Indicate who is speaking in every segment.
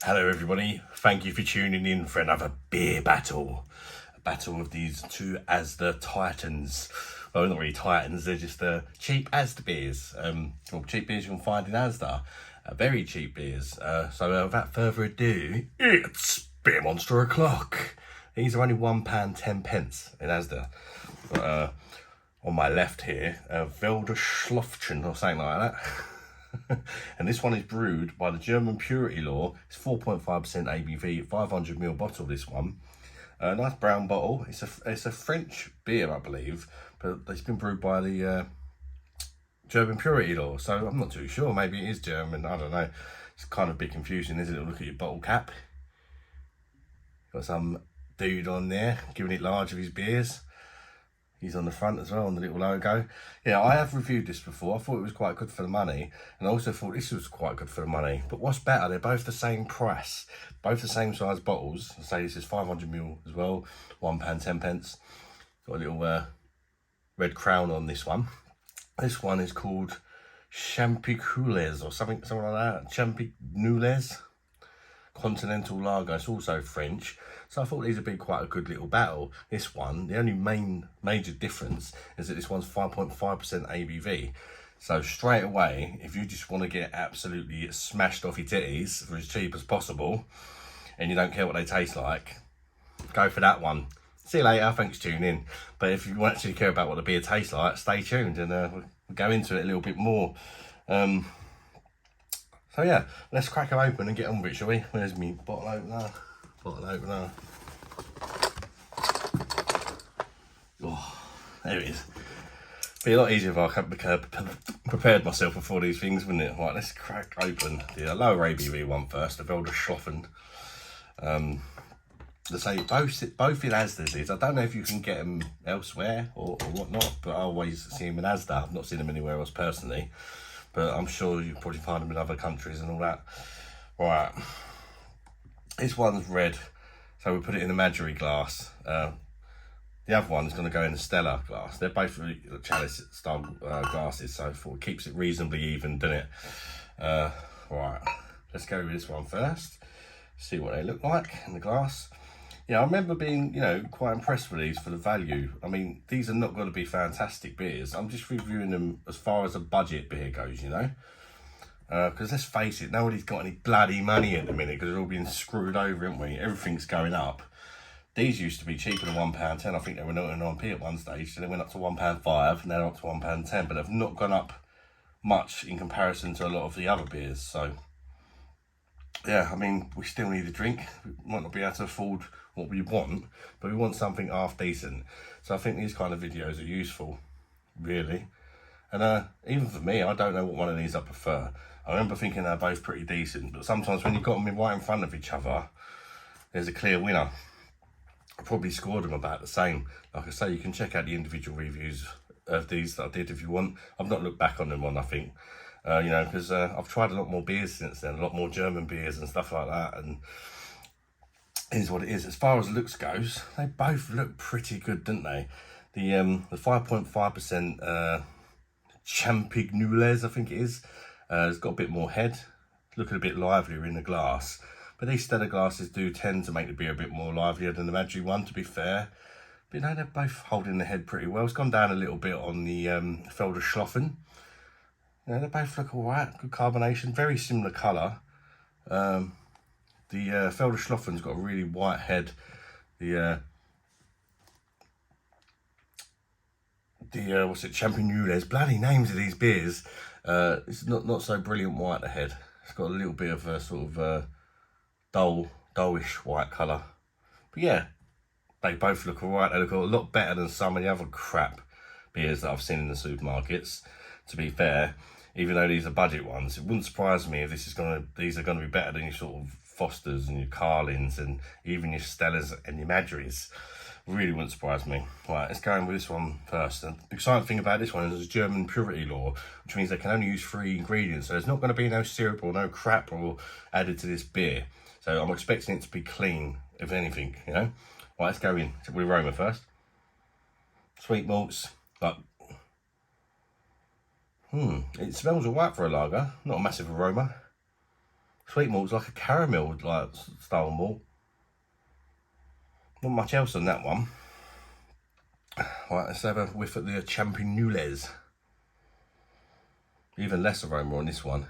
Speaker 1: Hello everybody, thank you for tuning in for another beer battle. A battle of these two Asda Titans. Well, not really Titans, they're just cheap Asda beers. Well, cheap beers you can find in Asda. Very cheap beers. So without further ado, it's Beer Monster O'Clock. These are only £1.10 in Asda. But, on my left here, Feldschlößchen or something like that. And this one is brewed by the German purity law. It's 4.5% ABV, 500ml bottle. This one, nice brown bottle. It's a French beer, I believe, but it's been brewed by the German purity law. So I'm not too sure. Maybe it is German. I don't know. It's kind of a bit confusing, isn't it? Look at your bottle cap. Got some dude on there giving it large of his beers. He's on the front as well, on the little logo. Yeah, I have reviewed this before. I thought it was quite good for the money. And I also thought this was quite good for the money. But what's better, they're both the same price. Both the same size bottles. I say this is 500ml as well. £1.10. Got a little red crown on this one. This one is called Champigneulles or something like that. Champigneulles. Continental lager. It's also French. So I thought these would be quite a good little battle. This one, the only major difference is that this one's 5.5% ABV. So straight away, if you just want to get absolutely smashed off your titties for as cheap as possible, and you don't care what they taste like, go for that one. See you later, thanks for tuning in. But if you actually care about what the beer tastes like, stay tuned and we'll go into it a little bit more. So yeah, let's crack them open and get on with it, shall we? Where's me bottle opener? Bottle opener. Oh, there it is. Be a lot easier if I prepared myself before these things, wouldn't it? Right, let's crack open the lower ABV one first, the Feldschlößchen. They say both in Asda's is. I don't know if you can get them elsewhere or whatnot, but I always see them in Asda. I've not seen them anywhere else personally. But I'm sure you probably find them in other countries and all that. Right, this one's red, so we put it in the Madry glass. The other one's going to go in the Stella glass. They're both really chalice style glasses, so it keeps it reasonably even, doesn't it? Right, let's go with this one first. See what they look like in the glass. Yeah, I remember being, quite impressed with these for the value. I mean, these are not going to be fantastic beers. I'm just reviewing them as far as a budget beer goes, Because let's face it, nobody's got any bloody money at the minute because they're all being screwed over, haven't we? Everything's going up. These used to be cheaper than £1.10. I think they were 99p at one stage, so they went up to £1.5 and now they're up to £1.10. But they've not gone up much in comparison to a lot of the other beers. So, yeah, I mean, we still need a drink. We might not be able to afford what we want, but we want something half decent. So I think these kind of videos are useful, really. And even for me, I don't know what one of these I prefer. I remember thinking they're both pretty decent, but sometimes when you've got them right in front of each other, there's a clear winner. I probably scored them about the same. Like I say, you can check out the individual reviews of these that I did if you want. I've not looked back on them or nothing, because I've tried a lot more beers since then, a lot more German beers and stuff like that, and is what it is. As far as looks goes, they both look pretty good, don't they? The 5.5% Champigneulles, I think it is, it's got a bit more head, looking a bit livelier in the glass. But these Stella glasses do tend to make the beer a bit more livelier than the Madry one, to be fair. But they're both holding the head pretty well. It's gone down a little bit on the Feldschlößchen. They both look alright, good carbonation, very similar colour. The Feldschlößchen's got a really white head. The Champigneulles, bloody names of these beers. It's not so brilliant white ahead. It's got a little bit of a sort of dullish white colour. But yeah, they both look alright. They look a lot better than some of the other crap beers that I've seen in the supermarkets, to be fair. Even though these are budget ones, it wouldn't surprise me if these are gonna be better than your sort of Fosters and your Carlins and even your Stellas and your Madrys. Really wouldn't surprise me. Right, let's go in with this one first. And the exciting thing about this one is there's a German purity law, which means they can only use 3 ingredients. So there's not going to be no syrup or no crap or added to this beer. So I'm expecting it to be clean, if anything, Right, let's go in with aroma first. Sweet malts, like, it smells alright for a lager. Not a massive aroma. Sweet malt's like a caramel like style malt. Not much else on that one. Right, let's have a whiff at the Champigneulles. Even less aroma on this one.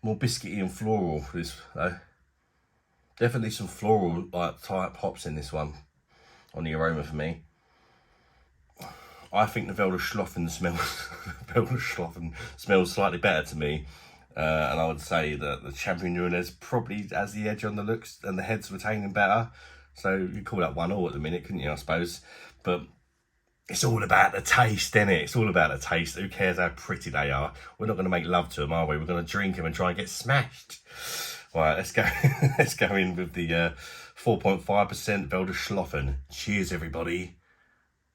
Speaker 1: More biscuity and floral for this though. Definitely some floral like type hops in this one on the aroma for me. I think the Feldschlößchen smells slightly better to me. And I would say that the Champigneulles probably has the edge on the looks and the head's retaining better. So you call that 1-1 at the minute, couldn't you, I suppose? But it's all about the taste, isn't it? It's all about the taste. Who cares how pretty they are? We're not going to make love to them, are we? We're going to drink them and try and get smashed. Right, let's go. Let's go in with the 4.5% Feldschlößchen. Cheers, everybody.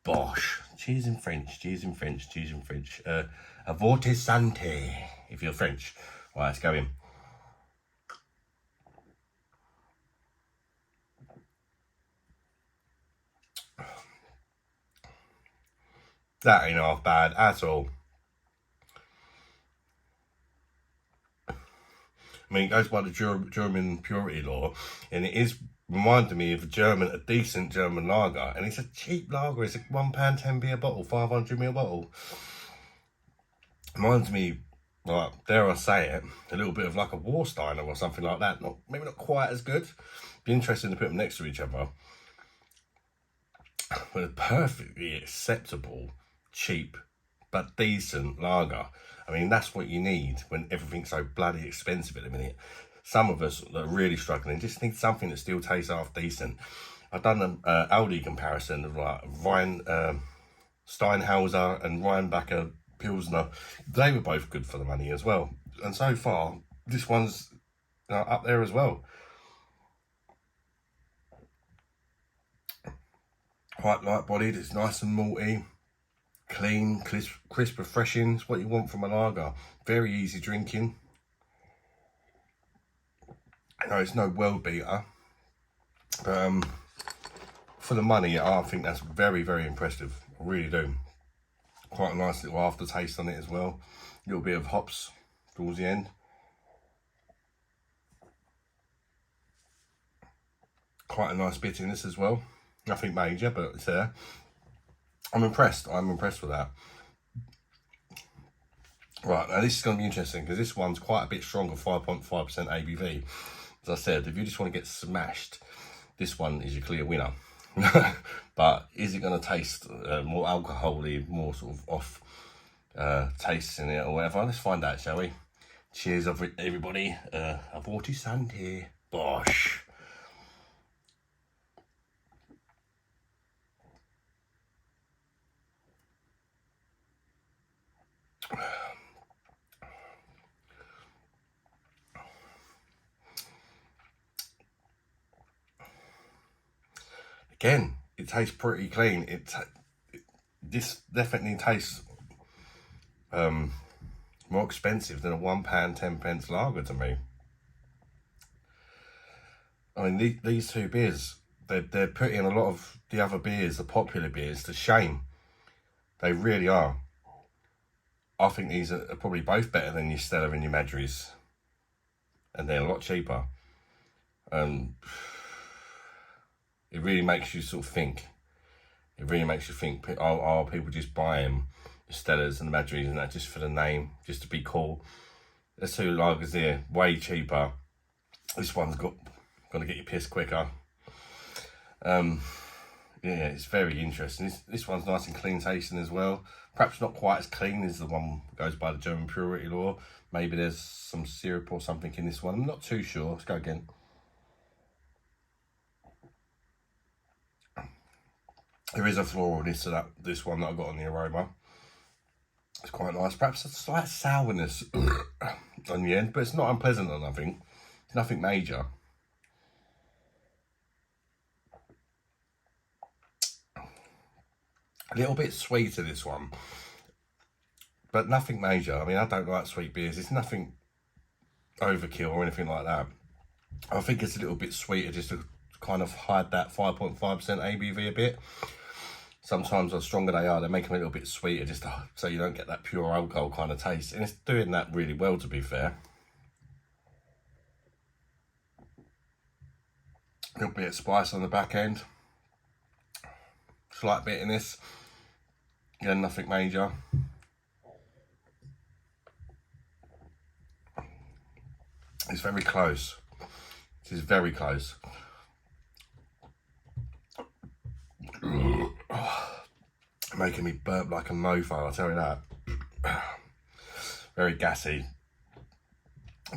Speaker 1: Bosh. Cheers in French. Cheers in French. Cheers in French. A votre santé, if you're French. Right, let's go in. That ain't half bad at all. I mean, it goes by the German purity law, and it is reminding me of a decent German lager, and it's a cheap lager. It's a £1.10 a bottle, 500ml bottle. Reminds me, like, dare I say it, a little bit of like a Warsteiner or something like that. Maybe not quite as good. Be interesting to put them next to each other. But a perfectly acceptable, cheap, but decent lager. I mean, that's what you need when everything's so bloody expensive at the minute. Some of us that are really struggling just need something that still tastes half decent. I've done an Aldi comparison of like Steinhauser and Rheinbacher Pilsner. They were both good for the money as well. And so far, this one's up there as well. Quite light-bodied, it's nice and malty. Clean, crisp, refreshing. It's what you want from a lager. Very easy drinking. No, it's no world beater. But for the money, I think that's very, very impressive. I really do. Quite a nice little aftertaste on it as well. A little bit of hops towards the end. Quite a nice bit in this as well. Nothing major, but it's there. I'm impressed with that. Right, now this is going to be interesting because this one's quite a bit stronger, 5.5% ABV. As I said, if you just want to get smashed, this one is your clear winner. But is it going to taste more alcohol-y, more sort of off tastes in it or whatever? Let's find out, shall we? Cheers, everybody. A votre santé. Bosh. Again, it tastes pretty clean. This definitely tastes more expensive than a £1.10 lager to me. I mean, these two beers, they're putting a lot of the other beers, the popular beers, to shame. They really are. I think these are probably both better than your Stella and your Madries. And they're a lot cheaper. It really makes you sort of think. It really makes you think, are people just buying the Stellas and the Madries and that just for the name, just to be cool? There's two lagers here, way cheaper. This one's got to get you pissed quicker. Yeah, it's very interesting. This one's nice and clean tasting as well. Perhaps not quite as clean as the one that goes by the German purity law. Maybe there's some syrup or something in this one. I'm not too sure. Let's go again. There is a floralness to this one that I got on the aroma. It's quite nice. Perhaps a slight sourness on the end, but it's not unpleasant or nothing. It's nothing major. A little bit sweeter, this one, but nothing major. I mean, I don't like sweet beers. It's nothing overkill or anything like that. I think it's a little bit sweeter just to kind of hide that 5.5% ABV a bit. sometimes the stronger they are, they make them a little bit sweeter, just so you don't get that pure alcohol kind of taste. And it's doing that really well, to be fair. A little bit of spice on the back end. Slight bit in this. Again, nothing major. It's very close. It is very close. Making me burp like a mofo, I'll tell you that. Very gassy.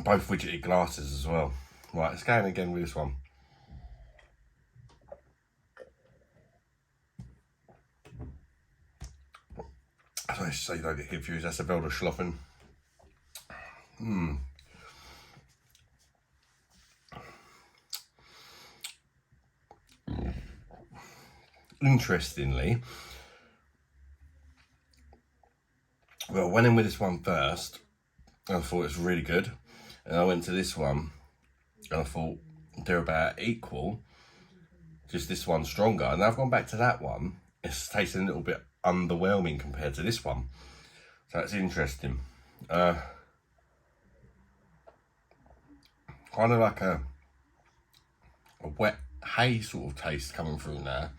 Speaker 1: Both widgeted glasses as well. Right, let's go in again with this one. So you don't get confused, that's a Feldschlößchen. Interestingly, well, I went in with this one first and I thought it was really good, and I went to this one and I thought they're about equal, just this one's stronger. And I've gone back to that one, it's tasting a little bit underwhelming compared to this one, so that's interesting. Kind of like a wet hay sort of taste coming through now,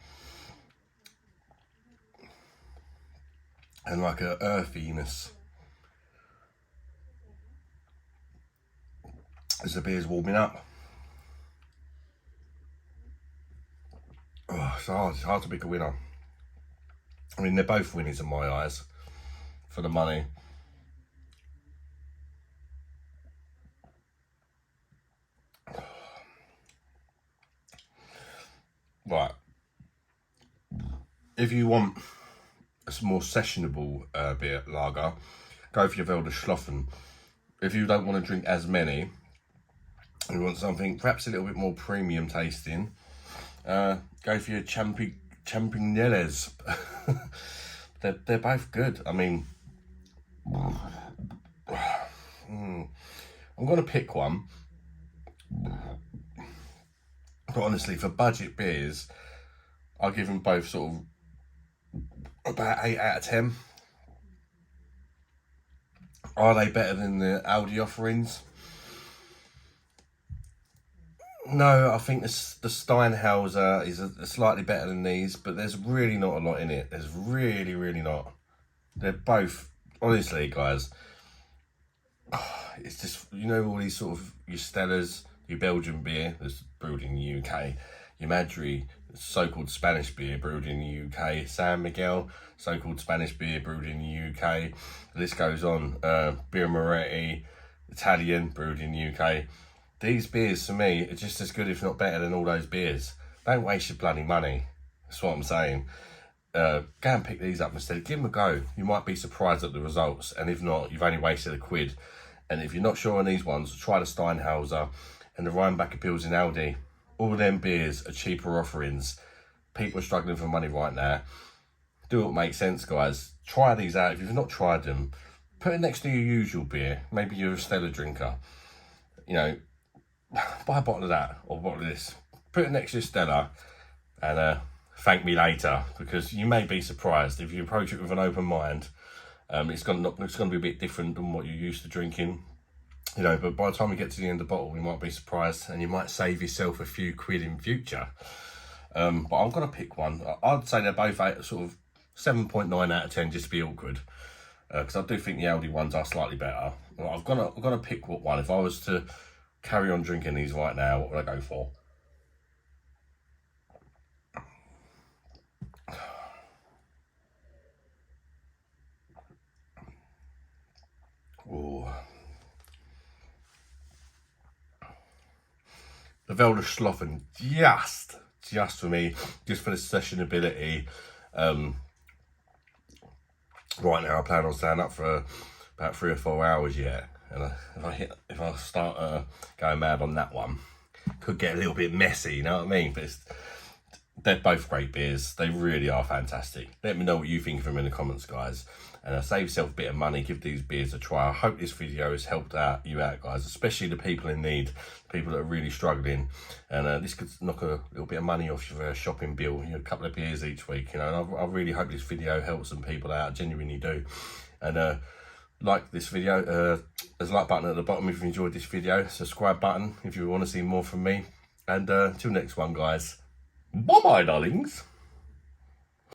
Speaker 1: and like a earthiness as the beer's warming up. Oh, it's hard to pick a winner. I mean, they're both winners in my eyes for the money. Right. If you want a more sessionable beer lager, go for your Feldschlößchen. If you don't want to drink as many, you want something perhaps a little bit more premium tasting, go for your Champigneulles. they're both good. I mean, I'm gonna pick one, but honestly, for budget beers, I'll give them both sort of about 8 out of 10. Are they better than the Aldi offerings? No, I think the Steinhauser is slightly better than these, but there's really not a lot in it. There's really not. They're both, honestly, guys, it's just, you know, all these sort of, your Stellas, your Belgian beer that's brewed in the UK, your Madri, so-called Spanish beer brewed in the UK, San Miguel, so-called Spanish beer brewed in the UK, the list goes on, Birra Moretti, Italian, brewed in the UK. These beers, for me, are just as good, if not better, than all those beers. Don't waste your bloody money. That's what I'm saying. Go and pick these up instead. Give them a go. You might be surprised at the results. And if not, you've only wasted £1. And if you're not sure on these ones, try the Steinhauser and the Rheinbacher Pils in Aldi. All them beers are cheaper offerings. People are struggling for money right now. Do what makes sense, guys. Try these out. If you've not tried them, put it next to your usual beer. Maybe you're a Stella drinker. You know, buy a bottle of that or a bottle of this. Put it next to your Stella and thank me later, because you may be surprised if you approach it with an open mind. It's going to be a bit different than what you're used to drinking, you know. But by the time we get to the end of the bottle, you might be surprised, and you might save yourself a few quid in future. But I'm going to pick one. I'd say they're both sort of 7.9 out of 10, just to be awkward, because I do think the Aldi ones are slightly better. Well, I'm gonna pick one. If I was to carry on drinking these right now, what would I go for? Oh, the Feldschlößchen, just for me, just for the sessionability. Right now I plan on staying up for about 3 or 4 hours yet, and if I start going mad on that one, could get a little bit messy, you know what I mean? But they're both great beers. They really are fantastic. Let me know what you think of them in the comments, guys. And save yourself a bit of money. Give these beers a try. I hope this video has helped you out, guys. Especially the people in need, people that are really struggling. And this could knock a little bit of money off your shopping bill. You know, a couple of beers each week. You know, and I really hope this video helps some people out. I genuinely do. And like this video. There's a like button at the bottom if you enjoyed this video. Subscribe button if you want to see more from me. And till next one, guys. Bye-bye, darlings.